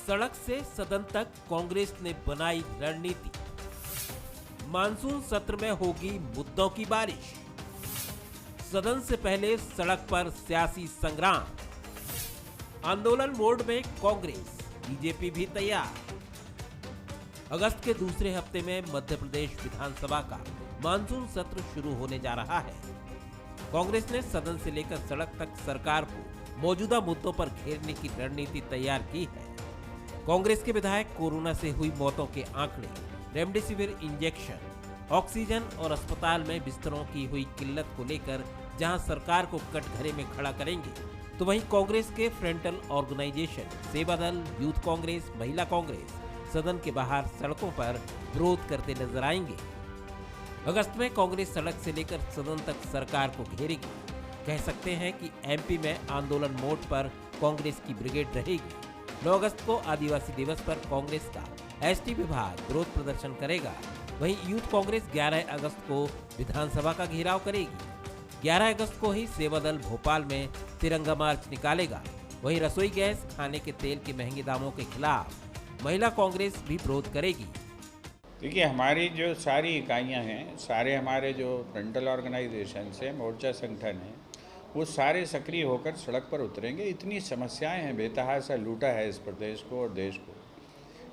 सड़क से सदन तक कांग्रेस ने बनाई रणनीति। मानसून सत्र में होगी मुद्दों की बारिश। सदन से पहले सड़क पर सियासी संग्राम। आंदोलन मोड में कांग्रेस, बीजेपी भी तैयार। अगस्त के दूसरे हफ्ते में मध्य प्रदेश विधानसभा का मानसून सत्र शुरू होने जा रहा है। कांग्रेस ने सदन से लेकर सड़क तक सरकार को मौजूदा मुद्दों पर घेरने की रणनीति तैयार की है। कांग्रेस के विधायक कोरोना से हुई मौतों के आंकड़े, रेमडेसिविर इंजेक्शन, ऑक्सीजन और अस्पताल में बिस्तरों की हुई किल्लत को लेकर जहां सरकार को कटघरे में खड़ा करेंगे, तो वहीं कांग्रेस के फ्रंटल ऑर्गेनाइजेशन सेवा दल, यूथ कांग्रेस, महिला कांग्रेस सदन के बाहर सड़कों पर विरोध करते नजर आएंगे। अगस्त में कांग्रेस सड़क से लेकर सदन तक सरकार को घेरेगी। कह सकते हैं कि एमपी में आंदोलन मोड पर कांग्रेस की ब्रिगेड रहेगी। 9 अगस्त को आदिवासी दिवस पर कांग्रेस का एसटी विभाग विरोध प्रदर्शन करेगा। वहीं यूथ कांग्रेस 11 अगस्त को विधानसभा का घेराव करेगी। 11 अगस्त को ही सेवा दल भोपाल में तिरंगा मार्च निकालेगा। वहीं रसोई गैस, खाने के तेल के महंगे दामों के खिलाफ महिला कांग्रेस भी विरोध करेगी। देखिए, हमारी जो सारी इकाइयां हैं, सारे हमारे जो फ्रंटल ऑर्गेनाइजेशन है, मोर्चा संगठन है, वो सारे सक्रिय होकर सड़क पर उतरेंगे। इतनी समस्याएं हैं, बेतहाशा लूटा है इस प्रदेश को और देश को,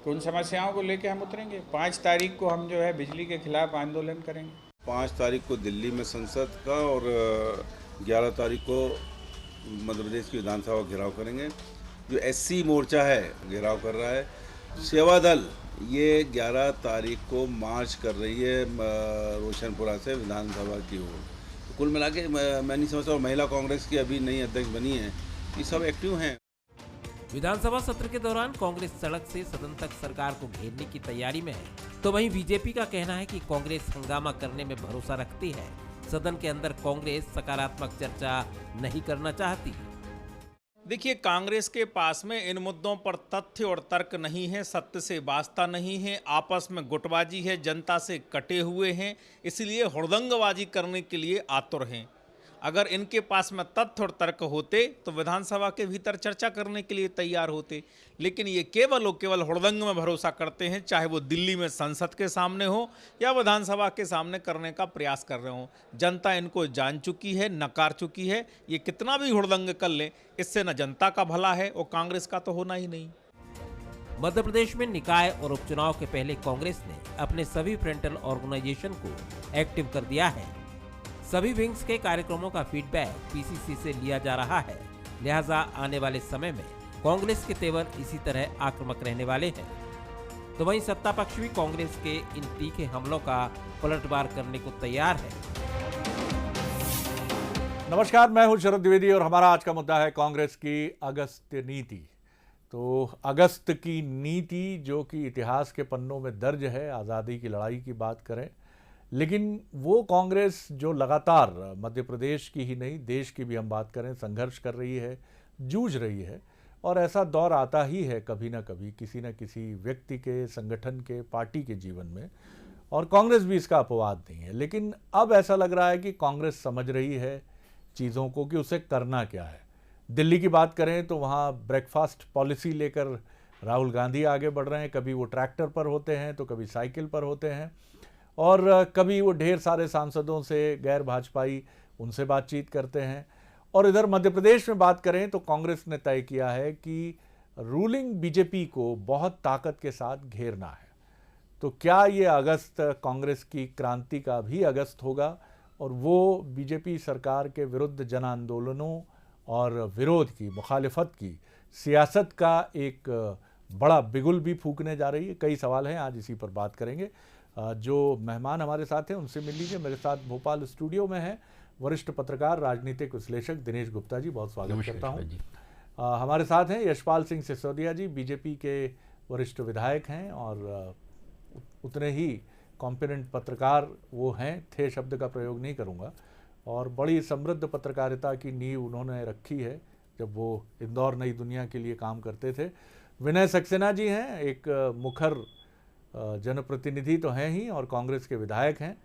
तो उन समस्याओं को लेकर हम उतरेंगे। 5 तारीख को हम जो है बिजली के खिलाफ आंदोलन करेंगे। 5 तारीख को दिल्ली में संसद का और 11 तारीख को मध्य प्रदेश की विधानसभा घेराव करेंगे। जो एससी मोर्चा है घेराव कर रहा है। सेवा दल ये 11 तारीख को मार्च कर रही है रोशनपुरा से विधानसभा की ओर। तो कुल मिला के मैं नहीं समझता, और महिला कांग्रेस की अभी नई अध्यक्ष बनी है, ये सब एक्टिव हैं। विधानसभा सत्र के दौरान कांग्रेस सड़क से सदन तक सरकार को घेरने की तैयारी में है, तो वहीं बीजेपी का कहना है कि कांग्रेस हंगामा करने में भरोसा रखती है। सदन के अंदर कांग्रेस सकारात्मक चर्चा नहीं करना चाहती। देखिए, कांग्रेस के पास में इन मुद्दों पर तथ्य और तर्क नहीं है, सत्य से वास्ता नहीं है, आपस में गुटबाजी है, जनता से कटे हुए हैं, इसलिए हुड़दंगबाजी करने के लिए आतुर हैं। अगर इनके पास में तथ्य और तर्क होते तो विधानसभा के भीतर चर्चा करने के लिए तैयार होते, लेकिन ये केवल और केवल हुड़दंग में भरोसा करते हैं, चाहे वो दिल्ली में संसद के सामने हो या विधानसभा के सामने करने का प्रयास कर रहे हो। जनता इनको जान चुकी है, नकार चुकी है। ये कितना भी हुड़दंग कर लें, इससे न जनता का भला है और कांग्रेस का तो होना ही नहीं। मध्य प्रदेश में निकाय और उपचुनाव के पहले कांग्रेस ने अपने सभी फ्रंटल ऑर्गेनाइजेशन को एक्टिव कर दिया है। सभी विंग्स के कार्यक्रमों का फीडबैक पीसीसी से लिया जा रहा है, लिहाजा आने वाले समय में कांग्रेस के तेवर इसी तरह आक्रामक रहने वाले हैं। तो वहीं सत्ता पक्ष भी कांग्रेस के इन तीखे हमलों का पलटवार करने को तैयार है। नमस्कार, मैं हूं शरद द्विवेदी और हमारा आज का मुद्दा है कांग्रेस की अगस्त नीति। तो अगस्त की नीति जो कि इतिहास के पन्नों में दर्ज है, आज़ादी की लड़ाई की बात करें, लेकिन वो कांग्रेस जो लगातार मध्य प्रदेश की ही नहीं देश की भी हम बात करें संघर्ष कर रही है, जूझ रही है, और ऐसा दौर आता ही है कभी ना कभी किसी न किसी व्यक्ति के, संगठन के, पार्टी के जीवन में, और कांग्रेस भी इसका अपवाद नहीं है। लेकिन अब ऐसा लग रहा है कि कांग्रेस समझ रही है चीज़ों को कि उसे करना क्या है। दिल्ली की बात करें तो वहाँ ब्रेकफास्ट पॉलिसी लेकर राहुल गांधी आगे बढ़ रहे हैं। कभी वो ट्रैक्टर पर होते हैं तो कभी साइकिल पर होते हैं, और कभी वो ढेर सारे सांसदों से, गैर भाजपाई, उनसे बातचीत करते हैं। और इधर मध्य प्रदेश में बात करें तो कांग्रेस ने तय किया है कि रूलिंग बीजेपी को बहुत ताकत के साथ घेरना है। तो क्या ये अगस्त कांग्रेस की क्रांति का भी अगस्त होगा, और वो बीजेपी सरकार के विरुद्ध जन आंदोलनों और विरोध की, मुखालिफत की सियासत का एक बड़ा बिगुल भी फूंकने जा रही है? कई सवाल हैं, आज इसी पर बात करेंगे। जो मेहमान हमारे साथ हैं उनसे मिल लीजिए। मेरे साथ भोपाल स्टूडियो में है वरिष्ठ पत्रकार, राजनीतिक विश्लेषक दिनेश गुप्ता जी, बहुत स्वागत करता हूं। हमारे साथ हैं यशपाल सिंह सिसोदिया जी, बीजेपी के वरिष्ठ विधायक हैं और उतने ही कॉम्पिटेंट पत्रकार वो हैं, थे शब्द का प्रयोग नहीं करूंगा, और बड़ी समृद्ध पत्रकारिता की नींव उन्होंने रखी है जब वो इंदौर नई दुनिया के लिए काम करते थे। विनय सक्सेना जी हैं, एक मुखर जनप्रतिनिधि तो हैं ही और कांग्रेस के विधायक हैं,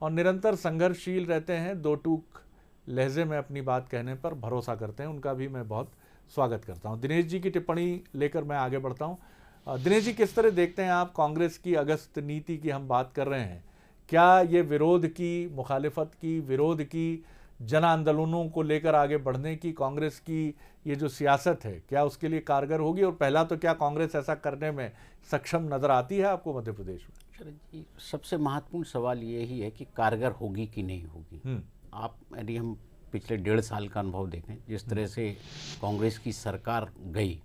और निरंतर संघर्षशील रहते हैं, दो टूक लहजे में अपनी बात कहने पर भरोसा करते हैं। उनका भी मैं बहुत स्वागत करता हूं। दिनेश जी की टिप्पणी लेकर मैं आगे बढ़ता हूं। दिनेश जी, किस तरह देखते हैं आप कांग्रेस की अगस्त नीति की हम बात कर रहे हैं? क्या ये विरोध की, मुखालिफत की, विरोध की, जन आंदोलनों को लेकर आगे बढ़ने की कांग्रेस की ये जो सियासत है, क्या उसके लिए कारगर होगी? और पहला तो क्या कांग्रेस ऐसा करने में सक्षम नजर आती है आपको मध्य प्रदेश में? शरद जी, सबसे महत्वपूर्ण सवाल ये ही है कि कारगर होगी कि नहीं होगी। आप यदि हम पिछले 1.5 साल का अनुभव देखें, जिस तरह से कांग्रेस की सरकार गई,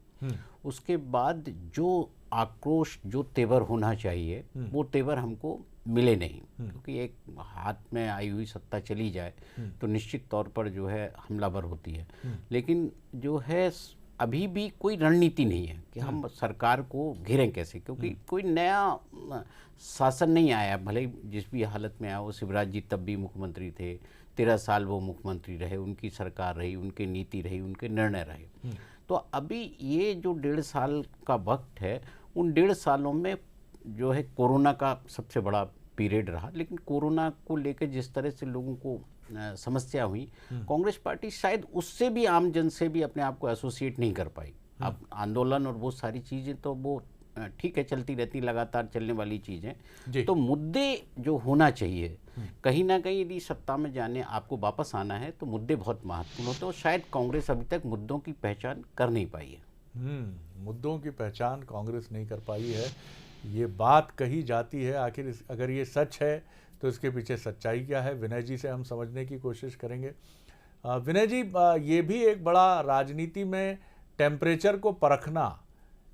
उसके बाद जो आक्रोश, जो तेवर होना चाहिए, वो तेवर हमको मिले नहीं। क्योंकि एक हाथ में आई हुई सत्ता चली जाए तो निश्चित तौर पर जो है हमलावर होती है, लेकिन जो है अभी भी कोई रणनीति नहीं है कि हम सरकार को घेरें कैसे, क्योंकि कोई नया शासन नहीं आया। भले ही जिस भी हालत में आया, वो शिवराज जी तब भी मुख्यमंत्री थे, 13 साल वो मुख्यमंत्री रहे, उनकी सरकार रही, उनकी नीति रही, उनके निर्णय रहे। तो अभी ये जो 1.5 साल का वक्त है, उन 1.5 सालों में जो है कोरोना का सबसे बड़ा पीरियड रहा, लेकिन कोरोना को लेकर जिस तरह से लोगों को समस्या हुई, कांग्रेस पार्टी शायद उससे भी, आम जन से भी अपने आप को एसोसिएट नहीं कर पाई। अब आंदोलन और वो सारी चीज़ें तो वो ठीक है, चलती रहती, लगातार चलने वाली चीज़ें। तो मुद्दे जो होना चाहिए, कहीं ना कहीं यदि सत्ता में जाने आपको वापस आना है तो मुद्दे बहुत महत्वपूर्ण होते हैं, और शायद कांग्रेस अभी तक मुद्दों की पहचान कर नहीं पाई है। मुद्दों की पहचान कांग्रेस नहीं कर पाई है, ये बात कही जाती है। आखिर अगर ये सच है तो इसके पीछे सच्चाई क्या है, विनय जी से हम समझने की कोशिश करेंगे। विनय जी, ये भी एक बड़ा राजनीति में टेम्परेचर को परखना,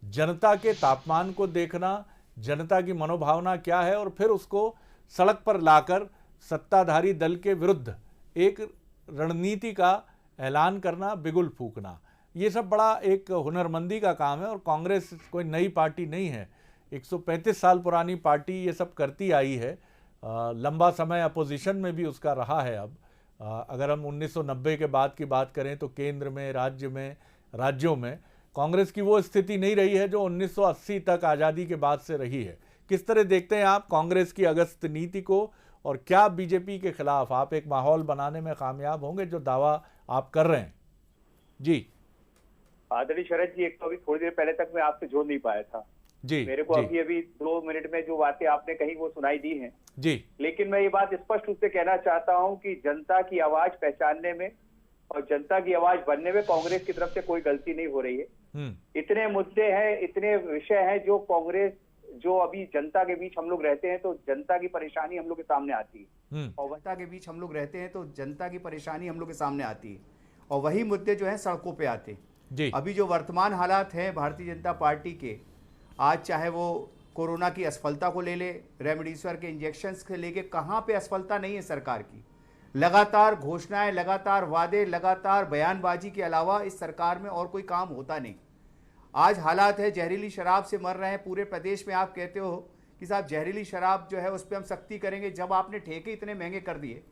जनता के तापमान को देखना, जनता की मनोभावना क्या है, और फिर उसको सड़क पर लाकर सत्ताधारी दल के विरुद्ध एक रणनीति का ऐलान करना, बिगुल फूकना, ये सब बड़ा एक हुनरमंदी का काम है। और कांग्रेस कोई नई पार्टी नहीं है, 135 साल पुरानी पार्टी ये सब करती आई है। लंबा समय अपोजिशन में भी उसका रहा है। अब अगर हम 1990 के बाद की बात करें तो केंद्र में, राज्यों में कांग्रेस की वो स्थिति नहीं रही है जो 1980 तक आज़ादी के बाद से रही है। किस तरह देखते हैं आप कांग्रेस की अगस्त नीति को, और क्या बीजेपी के खिलाफ आप एक माहौल बनाने में कामयाब होंगे, जो दावा आप कर रहे हैं? जी आदरणीय शरद जी, एक तो अभी थोड़ी देर पहले तक मैं आपसे जोड़ नहीं पाया था जी, मेरे को जी, अभी 2 मिनट में जो बातें आपने कही वो सुनाई दी हैं जी, लेकिन मैं ये बात स्पष्ट रूप से कहना चाहता हूं कि जनता की आवाज पहचानने में और जनता की आवाज बनने में कांग्रेस की तरफ से कोई गलती नहीं हो रही है। इतने मुद्दे हैं, इतने विषय हैं जो कांग्रेस, जो अभी जनता के बीच हम लोग रहते हैं तो जनता की परेशानी हम लोग के सामने आती है, और जनता के बीच हम लोग रहते हैं तो जनता की परेशानी हम लोग के सामने आती है, और वही मुद्दे जो है सड़कों पे आते हैं। अभी जो वर्तमान हालात हैं भारतीय जनता पार्टी के, आज चाहे वो कोरोना की असफलता को ले ले, रेमडेसिविर के इंजेक्शंस के लेके, कहाँ पे असफलता नहीं है सरकार की। लगातार घोषणाएं, लगातार वादे, लगातार बयानबाजी के अलावा इस सरकार में और कोई काम होता नहीं। आज हालात है जहरीली शराब से मर रहे हैं पूरे प्रदेश में। आप कहते हो कि साहब जहरीली शराब जो है उस पर हम सख्ती करेंगे, जब आपने ठेके इतने महंगे कर दिए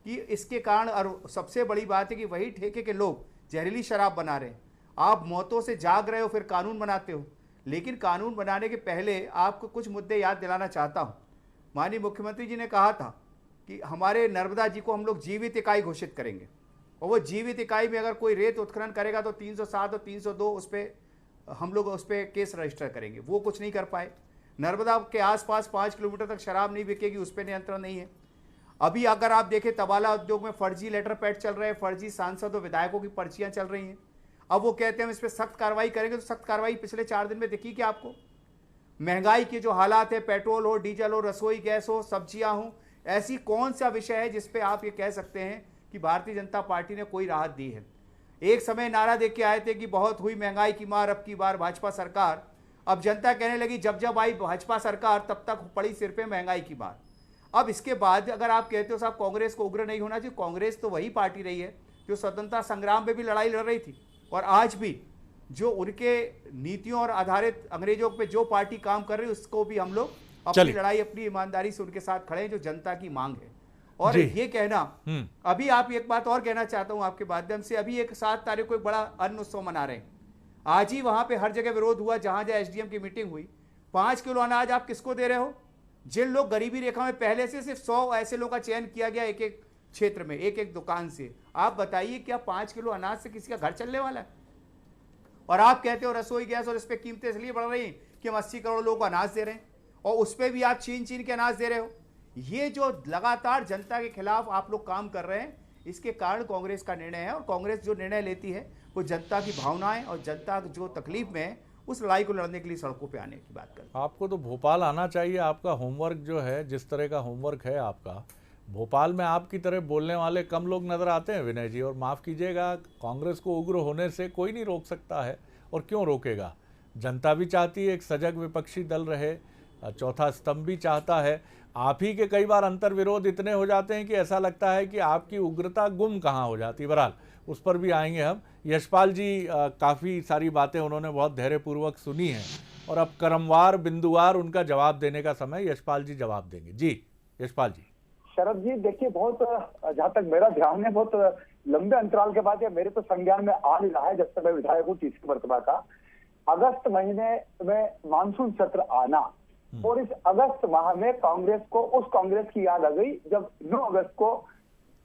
कि इसके कारण, और सबसे बड़ी बात है कि वही ठेके के लोग जहरीली शराब बना रहे हैं। आप मौतों से जाग रहे हो, फिर कानून बनाते हो, लेकिन कानून बनाने के पहले आपको कुछ मुद्दे याद दिलाना चाहता हूं। माननीय मुख्यमंत्री जी ने कहा था कि हमारे नर्मदा जी को हम लोग जीवित इकाई घोषित करेंगे, और वो जीवित इकाई में अगर कोई रेत उत्खनन करेगा तो 307 और 302 उस पर हम लोग उस पर केस रजिस्टर करेंगे। वो कुछ नहीं कर पाए। नर्मदा के आसपास 5 किलोमीटर तक शराब नहीं बिकेगी, उस पर नियंत्रण नहीं है। अभी अगर आप देखें तबाला उद्योग में फर्जी लेटर पैड चल रहे हैं, फर्जी सांसद और विधायकों की पर्चियां चल रही हैं। अब वो कहते हैं हम इस पर सख्त कार्रवाई करेंगे, तो सख्त कार्रवाई पिछले 4 दिन में दिखी क्या आपको? महंगाई के जो हालात है, पेट्रोल हो, डीजल हो, रसोई गैस हो, सब्जियां हो, ऐसी कौन सा विषय है जिसपे आप ये कह सकते हैं कि भारतीय जनता पार्टी ने कोई राहत दी है? एक समय नारा देख के आए थे कि बहुत हुई महंगाई की मार, अब की बार भाजपा सरकार। अब जनता कहने लगी जब जब आई भाजपा सरकार तब तक पड़ी सिर पे महंगाई की मार। अब इसके बाद अगर आप कहते हो साहब कांग्रेस को उग्र नहीं होना चाहिए, कांग्रेस तो वही पार्टी रही है जो स्वतंत्रता संग्राम में भी लड़ाई लड़ रही थी, और आज भी जो उनके नीतियों और आधारित अंग्रेजों पे जो पार्टी काम कर रही है उसको भी हम लोग अपनी लड़ाई, अपनी ईमानदारी से उनके साथ खड़े हैं, जो जनता की मांग है। और ये कहना, अभी आप एक बात और कहना चाहता हूं आपके माध्यम से, अभी एक 7 तारीख को एक बड़ा अन्न उत्सव मना रहे हैं। आज ही वहां पे हर जगह विरोध हुआ, जहां जहां एसडीएम की मीटिंग हुई। 5 किलो अनाज आप किसको दे रहे हो? जिन लोग गरीबी रेखा में पहले से, सिर्फ 100 ऐसे लोगों का चयन किया गया एक एक क्षेत्र में, एक एक दुकान से। आप बताइए क्या 5 किलो अनाज से किसी का घर चलने वाला है? और आप कहते हो रसोई गैस और इस पर कीमतें इसलिए बढ़ रही कि हम 80 करोड़ लोगों को अनाज दे रहे हैं और उस पर भी आप छीन छीन के अनाज दे रहे हो। ये जो लगातार जनता के खिलाफ आप लोग काम कर रहे हैं, इसके कारण कांग्रेस का निर्णय है। और कांग्रेस जो निर्णय लेती है वो जनता की भावनाएं और जनता जो तकलीफ में है उस लड़ाई को लड़ने के लिए सड़कों पे आने की बात करते हैं। आपको तो भोपाल आना चाहिए। आपका होमवर्क जो है, जिस तरह का होमवर्क है आपका, भोपाल में आपकी तरह बोलने वाले कम लोग नज़र आते हैं विनय जी। और माफ़ कीजिएगा, कांग्रेस को उग्र होने से कोई नहीं रोक सकता है, और क्यों रोकेगा। जनता भी चाहती है एक सजग विपक्षी दल रहे, चौथा स्तंभ भी चाहता है। आप ही के कई बार अंतर विरोध इतने हो जाते हैं कि ऐसा लगता है कि आपकी उग्रता गुम कहाँ हो जाती है। बहरहाल उस पर भी आएंगे हम। यशपाल जी, काफ़ी सारी बातें उन्होंने बहुत धैर्यपूर्वक सुनी हैं, और अब क्रमवार बिंदुवार उनका जवाब देने का समय यशपाल जी जवाब देंगे। जी यशपाल जी। शरद जी देखिए, बहुत जहां तक मेरा ध्यान है, बहुत लंबे अंतराल के बाद या मेरे तो संज्ञान में आ नहीं रहा है, जब से मैं विधायक हूँ तीसरी वर्तमान का, अगस्त महीने में मानसून सत्र आना, और इस अगस्त माह में कांग्रेस को उस कांग्रेस की याद आ गई जब 9 अगस्त को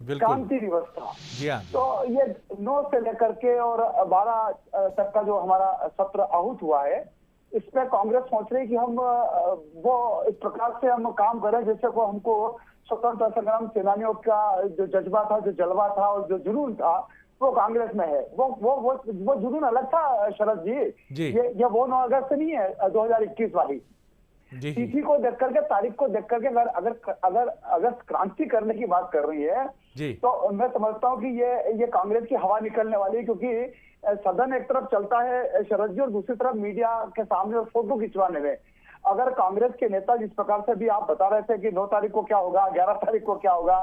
क्रांति दिवस था। जी हाँ। तो ये 9 से लेकर के और 12 तक का जो हमारा सत्र आहूत हुआ है, इसमें कांग्रेस सोच रही कि हम वो इस प्रकार से हम काम करें जैसे को हमको स्वतंत्रता संग्राम सेनानियों का जो जज्बा था, जो जलवा था और जो जुनून था, वो कांग्रेस में है। वो जुनून अलग था शरद जी। ये वो 9 अगस्त नहीं है 2021 वाली। तिथि को देख करके, तारीख को देख करके अगर अगस्त क्रांति करने की बात कर रही है तो मैं समझता हूँ कि ये कांग्रेस की हवा निकलने वाली है, क्योंकि सदन एक तरफ चलता है शरद जी और दूसरी तरफ मीडिया के सामने फोटो खिंचवाने में। अगर कांग्रेस के नेता जिस प्रकार से भी आप बता रहे थे कि 9 तारीख को क्या होगा, 11 तारीख को क्या होगा,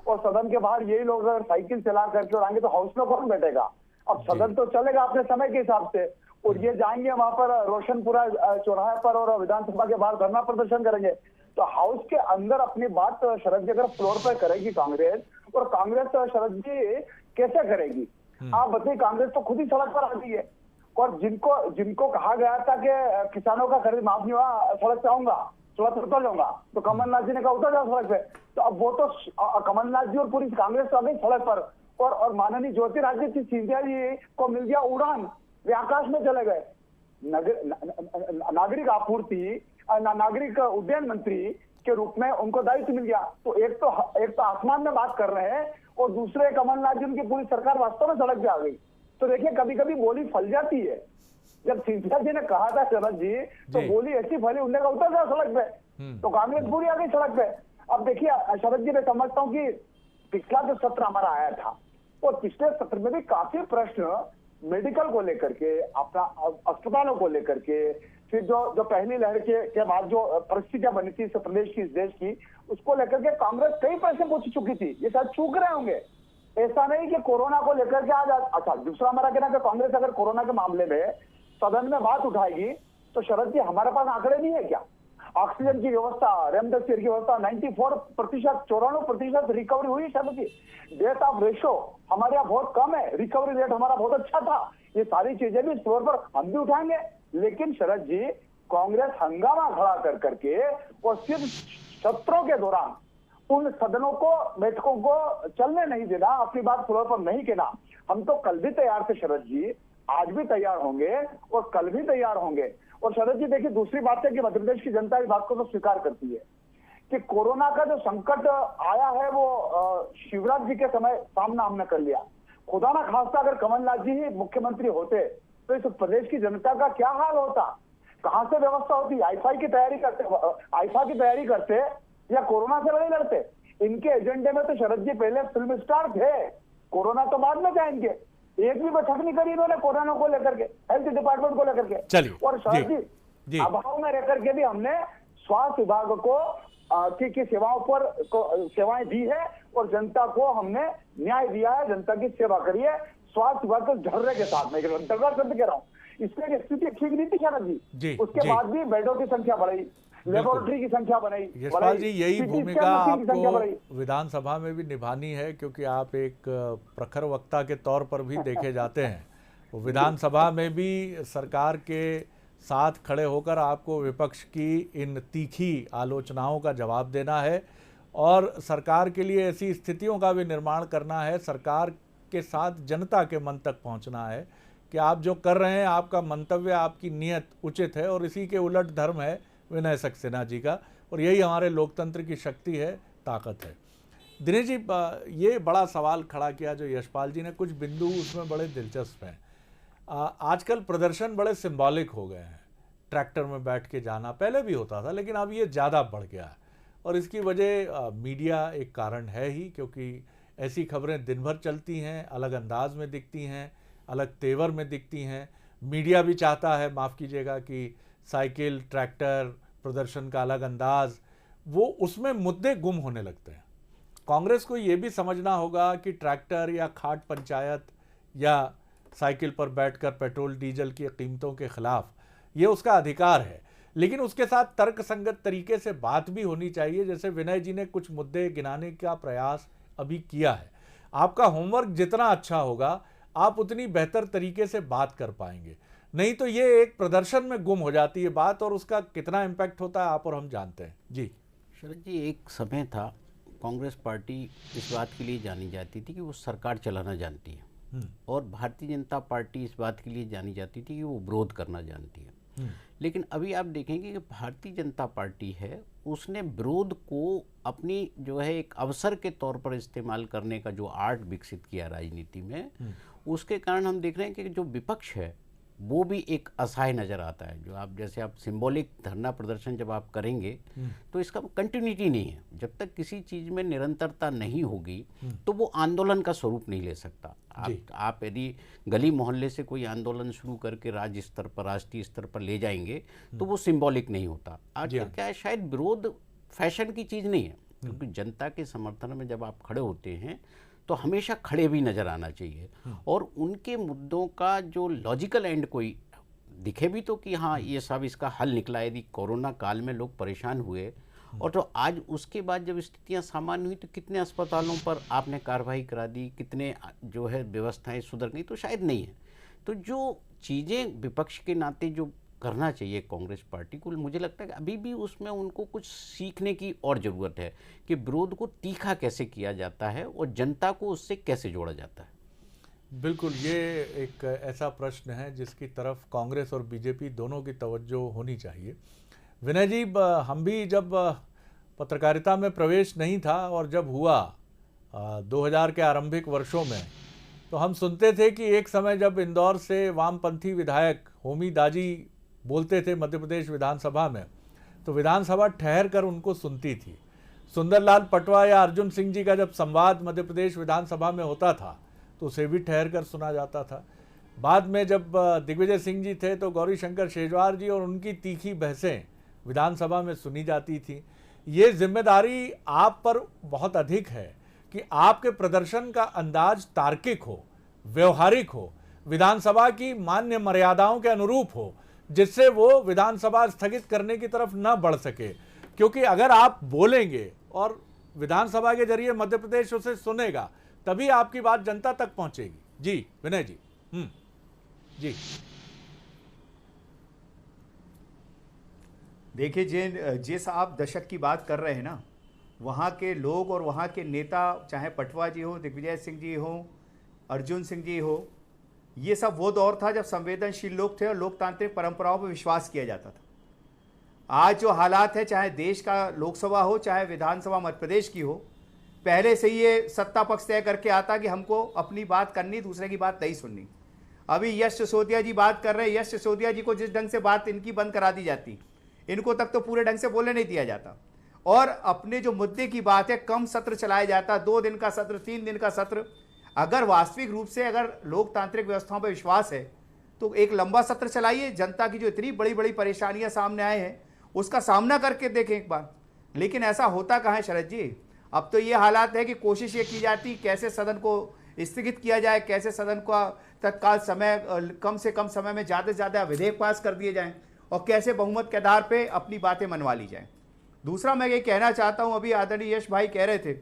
और सदन के बाहर यही लोग अगर साइकिल चला करके और आएंगे तो हाउस में कौन बैठेगा। अब सदन तो चलेगा अपने समय के हिसाब से, और ये जाएंगे वहां पर रोशनपुरा चौराहे पर और विधानसभा के बाहर धरना प्रदर्शन करेंगे। तो हाउस के अंदर अपनी बात शरद जी अगर फ्लोर पर करेगी कांग्रेस, और कांग्रेस शरद जी कैसे करेगी आप बताइए। कांग्रेस तो खुद ही सड़क पर आ गई है, और जिनको कहा गया था कि किसानों का खरीद माफ नहीं हुआ, सड़क पे आऊंगा, सड़क पर उतर जाऊंगा, तो कमलनाथ जी ने कहा उतर जाओ सड़क पे। तो अब वो तो कमलनाथ जी और पूरी कांग्रेस तो आ गई सड़क पर, और माननीय ज्योतिरादित्य सिंधिया जी को मिल गया उड़ान, वे आकाश में चले गए। नागरिक आपूर्ति, नागरिक उड्डयन मंत्री के रूप में उनको दायित्व मिल गया। तो एक तो आसमान में बात कर रहे हैं, और दूसरे कमलनाथ जी उनकी पूरी सरकार वास्तव में सड़क पे आ गई। तो देखिए, कभी कभी बोली फल जाती है। जब सिंधिया जी ने कहा था शरद जी, तो बोली ऐसी फली, उन्होंने कहा उतर जाओ सड़क पे, तो कांग्रेस पूरी आ गई सड़क पे। अब देखिए शरद जी, मैं समझता हूँ कि पिछला जो सत्र हमारा आया था, और पिछले सत्र में भी काफी प्रश्न मेडिकल को लेकर के, अपना अस्पतालों को लेकर के, फिर जो पहली लहर के बाद जो परिस्थितियां बनी थी इस प्रदेश की, इस देश की, उसको लेकर के कांग्रेस कई प्रश्न पूछ चुकी थी। ये शायद चूक रहे होंगे। ऐसा नहीं कि कोरोना को लेकर के आज, अच्छा दूसरा हमारा कहना कि कांग्रेस अगर कोरोना के मामले में सदन में बात उठाएगी तो शरद जी हमारे पास आंकड़े नहीं है क्या? ऑक्सीजन की व्यवस्था, रेमडेसिविर की व्यवस्था, 94%, 94% रिकवरी हुई शरद जी। डेथ ऑफ रेशो हमारे यहाँ बहुत कम है, रिकवरी रेट हमारा बहुत अच्छा था। ये सारी चीजें भी इस फ्लोर पर हम भी उठाएंगे। लेकिन शरद जी, कांग्रेस हंगामा खड़ा कर करके और सिर्फ सत्रों के दौरान उन सदनों को, बैठकों को चलने नहीं देना, अपनी बात फ्लोर पर नहीं कहना। हम तो कल भी तैयार थे शरद जी, आज भी तैयार होंगे और कल भी तैयार होंगे। और शरद जी देखिए, दूसरी बात है कि मध्य प्रदेश की जनता इस बात को तो स्वीकार करती है कि कोरोना का जो संकट आया है वो शिवराज जी के समय सामना हमने कर लिया। खुदा ना खास्ता अगर कमलनाथ जी ही मुख्यमंत्री होते तो इस प्रदेश की जनता का क्या हाल होता, कहां से व्यवस्था होती? आईफा की तैयारी करते या कोरोना से लड़ाई लड़ते? इनके एजेंडे में तो शरद जी पहले फिल्म स्टार थे, कोरोना तो बाद में जाएंगे। एक भी बैठक नहीं करी इन्होंने कोरोना को लेकर के, हेल्थ डिपार्टमेंट को लेकर के। चलिए, और शरद जी अभाव में रहकर के भी हमने स्वास्थ्य विभाग को की सेवाओं पर सेवाएं दी है, और जनता को हमने न्याय दिया है, जनता की सेवा करी है स्वास्थ्य विभाग को झर्रे के साथ। मैं अंतर्गत शब्द कह रहा हूँ, इसमें स्थिति ठीक नहीं थी शरद जी। उसके बाद भी बेडों की संख्या बढ़ी, लेबोरेटरी की संख्या बढ़ाई। यशपाल जी, यही भूमिका आपको विधानसभा में भी निभानी है, क्योंकि आप एक प्रखर वक्ता के तौर पर भी देखे जाते हैं। विधानसभा में भी सरकार के साथ खड़े होकर आपको विपक्ष की इन तीखी आलोचनाओं का जवाब देना है, और सरकार के लिए ऐसी स्थितियों का भी निर्माण करना है, सरकार के साथ जनता के मन तक पहुंचना है कि आप जो कर रहे हैं, आपका मंतव्य, आपकी नीयत उचित है और इसी के उलट धर्म है विनय सक्सेना जी का, और यही हमारे लोकतंत्र की शक्ति है, ताकत है। दिनेश जी, ये बड़ा सवाल खड़ा किया जो यशपाल जी ने, कुछ बिंदु उसमें बड़े दिलचस्प हैं। आजकल प्रदर्शन बड़े सिंबॉलिक हो गए हैं, ट्रैक्टर में बैठ के जाना पहले भी होता था, लेकिन अब ये ज़्यादा बढ़ गया है और इसकी वजह मीडिया एक कारण है ही, क्योंकि ऐसी खबरें दिन भर चलती हैं, अलग अंदाज में दिखती हैं, अलग तेवर में दिखती हैं। मीडिया भी चाहता है, माफ़ कीजिएगा, कि साइकिल, ट्रैक्टर, प्रदर्शन का अलग अंदाज, वो उसमें मुद्दे गुम होने लगते हैं। कांग्रेस को ये भी समझना होगा कि ट्रैक्टर या खाट पंचायत या साइकिल पर बैठकर पेट्रोल डीजल की कीमतों के खिलाफ ये उसका अधिकार है, लेकिन उसके साथ तर्कसंगत तरीके से बात भी होनी चाहिए। जैसे विनय जी ने कुछ मुद्दे गिनाने का प्रयास अभी किया है। आपका होमवर्क जितना अच्छा होगा, आप उतनी बेहतर तरीके से बात कर पाएंगे, नहीं तो ये एक प्रदर्शन में गुम हो जाती है बात, और उसका कितना इम्पैक्ट होता है आप और हम जानते हैं। जी शरद जी, एक समय था कांग्रेस पार्टी इस बात के लिए जानी जाती थी कि वो सरकार चलाना जानती है, और भारतीय जनता पार्टी इस बात के लिए जानी जाती थी कि वो विरोध करना जानती है। लेकिन अभी आप देखेंगे कि भारतीय जनता पार्टी है, उसने विरोध को अपनी जो है एक अवसर के तौर पर इस्तेमाल करने का जो आर्ट विकसित किया राजनीति में, उसके कारण हम देख रहे हैं कि जो विपक्ष है वो भी एक असहाय नज़र आता है। जो आप जैसे आप सिंबॉलिक धरना प्रदर्शन जब आप करेंगे तो इसका कंटिन्यूटी नहीं है। जब तक किसी चीज़ में निरंतरता नहीं होगी तो वो आंदोलन का स्वरूप नहीं ले सकता। आप यदि गली मोहल्ले से कोई आंदोलन शुरू करके राज्य स्तर पर, राष्ट्रीय स्तर पर ले जाएंगे तो वो सिंबॉलिक नहीं होता। आज क्या है, शायद विरोध फैशन की चीज़ नहीं है, क्योंकि जनता के समर्थन में जब आप खड़े होते हैं तो हमेशा खड़े भी नज़र आना चाहिए, और उनके मुद्दों का जो लॉजिकल एंड कोई दिखे भी तो कि हाँ ये सब इसका हल निकला। यदि कोरोना काल में लोग परेशान हुए और तो आज उसके बाद जब स्थितियां सामान्य हुई तो कितने अस्पतालों पर आपने कार्रवाई करा दी, कितने जो है व्यवस्थाएं सुधर गई, तो शायद नहीं है। तो जो चीज़ें विपक्ष के नाते जो करना चाहिए कांग्रेस पार्टी को, मुझे लगता है कि अभी भी उसमें उनको कुछ सीखने की और ज़रूरत है कि विरोध को तीखा कैसे किया जाता है और जनता को उससे कैसे जोड़ा जाता है। बिल्कुल, ये एक ऐसा प्रश्न है जिसकी तरफ कांग्रेस और बीजेपी दोनों की तवज्जो होनी चाहिए। विनय जी, हम भी जब पत्रकारिता में प्रवेश नहीं था और जब हुआ 2000 के आरंभिक वर्षों में, तो हम सुनते थे कि एक समय जब इंदौर से वामपंथी विधायक होमी दाजी बोलते थे मध्य प्रदेश विधानसभा में, तो विधानसभा ठहर कर उनको सुनती थी। सुंदरलाल पटवा या अर्जुन सिंह जी का जब संवाद मध्य प्रदेश विधानसभा में होता था तो उसे भी ठहर कर सुना जाता था। बाद में जब दिग्विजय सिंह जी थे तो गौरी शंकर शेजवार जी और उनकी तीखी बहसें विधानसभा में सुनी जाती थी। ये जिम्मेदारी आप पर बहुत अधिक है कि आपके प्रदर्शन का अंदाज तार्किक हो, व्यवहारिक हो, विधानसभा की मान्य मर्यादाओं के अनुरूप हो, जिससे वो विधानसभा स्थगित करने की तरफ न बढ़ सके। क्योंकि अगर आप बोलेंगे और विधानसभा के जरिए मध्य प्रदेश उसे सुनेगा, तभी आपकी बात जनता तक पहुंचेगी। जी विनय जी। जी देखिए, जिस आप दशक की बात कर रहे हैं ना, वहाँ के लोग और वहाँ के नेता, चाहे पटवा जी हो, दिग्विजय सिंह जी हो, अर्जुन सिंह जी हो, ये सब वो दौर था जब संवेदनशील लोग थे और लोकतांत्रिक परंपराओं पर विश्वास किया जाता था। आज जो हालात है, चाहे देश का लोकसभा हो चाहे विधानसभा मध्य प्रदेश की हो, पहले से ये सत्ता पक्ष तय करके आता कि हमको अपनी बात करनी, दूसरे की बात नहीं सुननी। अभी यश सिसोदिया जी बात कर रहे हैं, यश सिसोदिया जी को जिस ढंग से बात इनकी बंद करा दी जाती, इनको तक तो पूरे ढंग से बोलने नहीं दिया जाता, और अपने जो मुद्दे की बात है कम सत्र चलाया जाता, 2 दिन का सत्र, 3 दिन का सत्र। अगर वास्तविक रूप से अगर लोकतांत्रिक व्यवस्थाओं पर विश्वास है तो एक लंबा सत्र चलाइए, जनता की जो इतनी बड़ी बड़ी परेशानियां सामने आए हैं उसका सामना करके देखें एक बार। लेकिन ऐसा होता कहाँ है शरद जी? अब तो ये हालात है कि कोशिश ये की जाती कैसे सदन को स्थगित किया जाए, कैसे सदन का तत्काल समय, कम से कम समय में ज़्यादा से ज़्यादा विधेयक पास कर दिए जाएं, और कैसे बहुमत के आधार पे अपनी बातें मनवा ली जाएं। दूसरा मैं ये कहना चाहता हूँ, अभी आदरणीय यश भाई कह रहे थे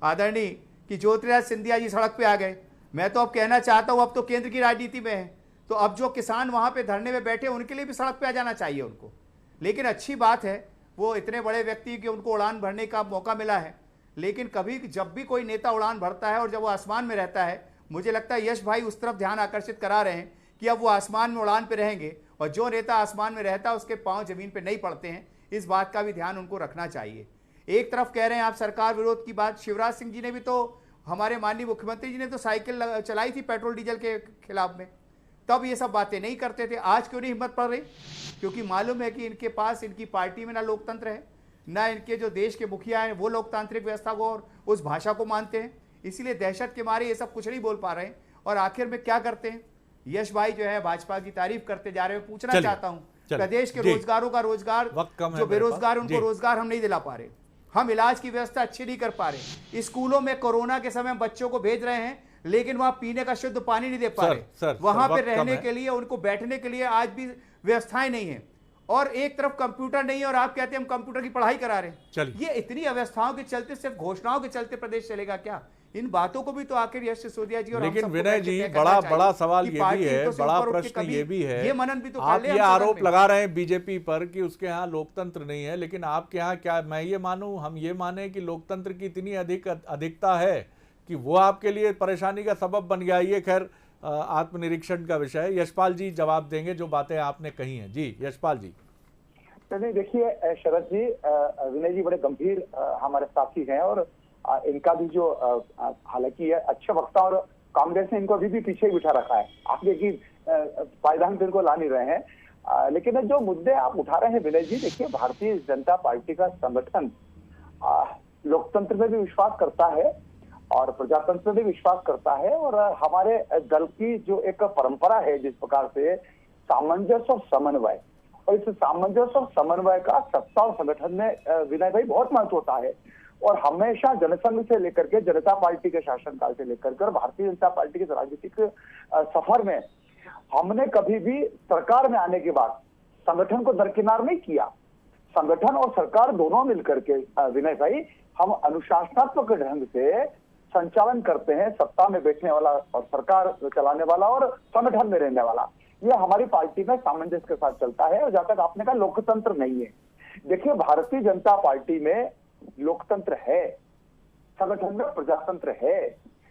आदरणीय कि ज्योतिरादित्य सिंधिया जी सड़क पे आ गए। मैं तो अब कहना चाहता हूँ, अब तो केंद्र की राजनीति में है, तो अब जो किसान वहाँ पे धरने में बैठे उनके लिए भी सड़क पे आ जाना चाहिए उनको। लेकिन अच्छी बात है, वो इतने बड़े व्यक्ति कि उनको उड़ान भरने का मौका मिला है। लेकिन कभी जब भी कोई नेता उड़ान भरता है और जब वो आसमान में रहता है, मुझे लगता है यश भाई उस तरफ ध्यान आकर्षित करा रहे हैं कि अब वो आसमान में उड़ान पे रहेंगे, और जो नेता आसमान में रहता है उसके पांव जमीन पे नहीं पड़ते हैं। इस बात का भी ध्यान उनको रखना चाहिए। एक तरफ कह रहे हैं आप सरकार विरोध की बात, शिवराज सिंह जी ने भी तो, हमारे माननीय मुख्यमंत्री जी ने तो साइकिल चलाई थी पेट्रोल डीजल के खिलाफ में, तब ये सब बातें नहीं करते थे। आज क्यों नहीं हिम्मत पड़ रही? क्योंकि मालूम है कि इनके पास, इनकी पार्टी में ना लोकतंत्र है, ना इनके जो देश के मुखिया हैं वो लोकतांत्रिक व्यवस्था को और उस भाषा को मानते हैं। इसीलिए दहशत के मारे ये सब कुछ नहीं बोल पा रहे हैं। और आखिर में क्या करते हैं? यश भाई जो है भाजपा की तारीफ करते जा रहे हैं। पूछना चाहता हूं, प्रदेश के रोजगारों का रोजगार, जो बेरोजगार उनको रोजगार हम नहीं दिला पा रहे, हम इलाज की व्यवस्था अच्छी नहीं कर पा रहे। स्कूलों में कोरोना के समय बच्चों को भेज रहे हैं, लेकिन वहां पीने का शुद्ध पानी नहीं दे पा रहे। वहां पे रहने के लिए, उनको बैठने के लिए आज भी व्यवस्थाएं नहीं है। और एक तरफ कंप्यूटर नहीं है और आप कहते हैं हम कंप्यूटर की पढ़ाई करा रहे हैं। ये इतनी अवस्थाओं के चलते, सिर्फ घोषणाओं के चलते प्रदेश चलेगा क्या? इन बातों को भी तो आखिर यश सिसोदिया जी और लेकिन विनय जी, बड़ा सवाल ये भी है, बड़ा प्रश्न ये भी है, ये मनन भी तो आप ये आरोप लगा रहे हैं बीजेपी पर कि उसके यहाँ लोकतंत्र नहीं है, लेकिन आपके यहाँ क्या, मैं ये मानूं, हम ये माने कि लोकतंत्र की इतनी अधिकता है कि वो आपके लिए परेशानी का सबब बन गया? ये खैर आत्मनिरीक्षण का विषय है। यशपाल जी जवाब देंगे जो बातें आपने कही हैं। जी यशपाल जी। नहीं, देखिए शरद जी, विनय जी बड़े गंभीर हमारे साथी हैं, और इनका भी जो हालांकि अच्छे वक्ता, और कांग्रेस ने इनको अभी भी पीछे बिठा रखा है। आप देखिए पायदान पे इनको ला नहीं रहे हैं। लेकिन जो मुद्दे आप उठा रहे हैं विनय जी, देखिए भारतीय जनता पार्टी का संगठन लोकतंत्र में भी विश्वास करता है और प्रजातंत्र में भी विश्वास करता है। और हमारे दल की जो एक परंपरा है, जिस प्रकार से सामंजस्य और समन्वय, और इस सामंजस्य और समन्वय का सत्ता और संगठन में विनय भाई बहुत महत्व होता है। और हमेशा जनसंघ से लेकर के जनता पार्टी के शासनकाल से लेकर कर भारतीय जनता पार्टी के राजनीतिक सफर में हमने कभी भी सरकार में आने के बाद संगठन को दरकिनार नहीं किया। संगठन और सरकार दोनों मिलकर के विनय भाई हम अनुशासनात्मक ढंग से संचालन करते हैं, सत्ता में बैठने वाला और सरकार चलाने वाला और संगठन में रहने वाला। ये हमारी पार्टी में सामंजस्य के साथ चलता है। और जहां तक आपने कहा लोकतंत्र नहीं है, देखिए भारतीय जनता पार्टी में लोकतंत्र है, संगठन में प्रजातंत्र है।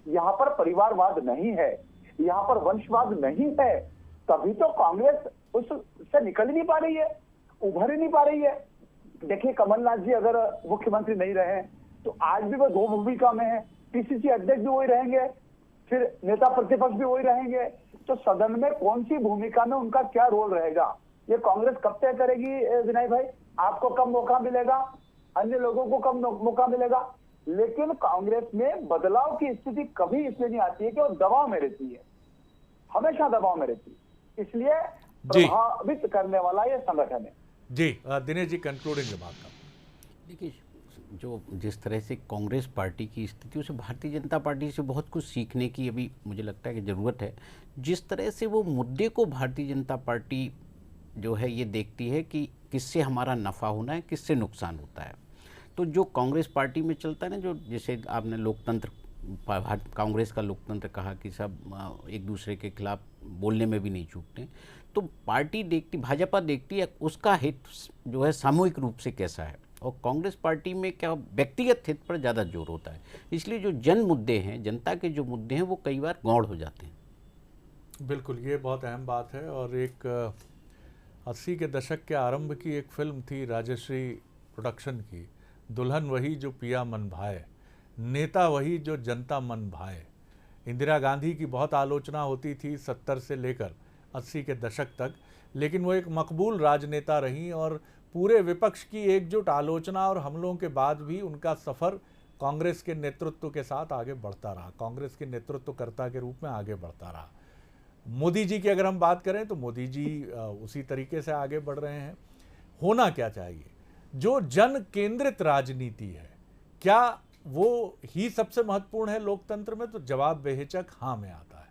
यहाँ पर परिवारवाद नहीं है, यहाँ पर वंशवाद नहीं है। तभी तो कांग्रेस उससे निकल ही नहीं पा रही है, उभर ही नहीं पा रही है। देखिए कमलनाथ जी अगर मुख्यमंत्री नहीं रहे तो आज भी वो दो भूमिका में है, पीसीसी अध्यक्ष भी वही रहेंगे, फिर नेता प्रतिपक्ष भी वही रहेंगे। तो सदन में कौन सी भूमिका में उनका क्या रोल रहेगा, ये कांग्रेस कब तय करेगी विनय भाई? आपको कम मौका मिलेगा, अन्य लोगों को कम मौका मिलेगा, लेकिन कांग्रेस में बदलाव की स्थिति कभी इसलिए नहीं आती है कि वो दबाव में रहती है, हमेशा दबाव में रहती है। इसलिए प्रभावित करने वाला ये संगठन है। जी दिनेश जी कंक्लूडिंग रिमार्क का। देखिए, जो जिस तरह से कांग्रेस पार्टी की स्थिति, उसे भारतीय जनता पार्टी से बहुत कुछ सीखने की अभी मुझे लगता है कि ज़रूरत है। जिस तरह से वो मुद्दे को भारतीय जनता पार्टी जो है ये देखती है कि किससे हमारा नफ़ा होना है, किससे नुकसान होता है। तो जो कांग्रेस पार्टी में चलता है ना, जो जैसे आपने लोकतंत्र, कांग्रेस का लोकतंत्र कहा कि सब एक दूसरे के खिलाफ बोलने में भी नहीं चूकते, तो पार्टी देखती, भाजपा देखती है उसका हित जो है सामूहिक रूप से कैसा है, और कांग्रेस पार्टी में क्या व्यक्तिगत हित पर ज़्यादा जोर होता है। इसलिए जो जन मुद्दे हैं, जनता के जो मुद्दे हैं, वो कई बार गौड़ हो जाते हैं। बिल्कुल, ये बहुत अहम बात है। और एक 80 के दशक के आरंभ की एक फिल्म थी राजश्री प्रोडक्शन की, दुल्हन वही जो पिया मन भाए, नेता वही जो जनता मन भाए। इंदिरा गांधी की बहुत आलोचना होती थी 70 से लेकर 80 के दशक तक, लेकिन वो एक मकबूल राजनेता रहीं और पूरे विपक्ष की एकजुट आलोचना और हमलों के बाद भी उनका सफ़र कांग्रेस के नेतृत्व के साथ आगे बढ़ता रहा, कांग्रेस के नेतृत्वकर्ता के रूप में आगे बढ़ता रहा। मोदी जी की अगर हम बात करें तो मोदी जी उसी तरीके से आगे बढ़ रहे हैं। होना क्या चाहिए? जो जन केंद्रित राजनीति है, क्या वो ही सबसे महत्वपूर्ण है लोकतंत्र में? तो जवाब बेहिचक हाँ में आता है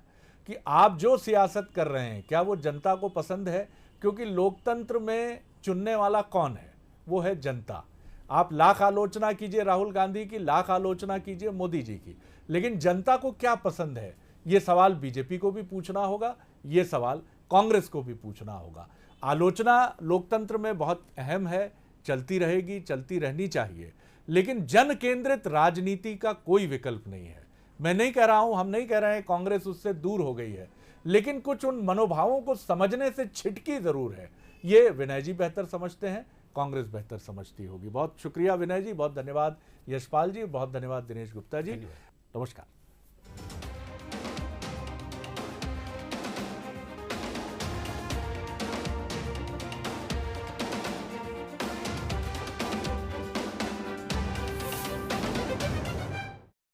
कि आप जो सियासत कर रहे हैं, क्या वो जनता को पसंद है? क्योंकि लोकतंत्र में चुनने वाला कौन है? वो है जनता। आप लाख आलोचना कीजिए राहुल गांधी की, लाख आलोचना कीजिए मोदी जी की, लेकिन जनता को क्या पसंद है? ये सवाल बीजेपी को भी पूछना होगा, ये सवाल कांग्रेस को भी पूछना होगा। आलोचना लोकतंत्र में बहुत अहम है, चलती रहेगी, चलती रहनी चाहिए, लेकिन जन केंद्रित राजनीति का कोई विकल्प नहीं है। मैं नहीं कह रहा हूं, हम नहीं कह रहे हैं कांग्रेस उससे दूर हो गई है, लेकिन कुछ उन मनोभावों को समझने से छिटकी जरूर है। ये विनय जी बेहतर समझते हैं, कांग्रेस बेहतर समझती होगी। बहुत शुक्रिया विनय जी, बहुत धन्यवाद यशपाल जी, बहुत धन्यवाद दिनेश गुप्ता जी। नमस्कार।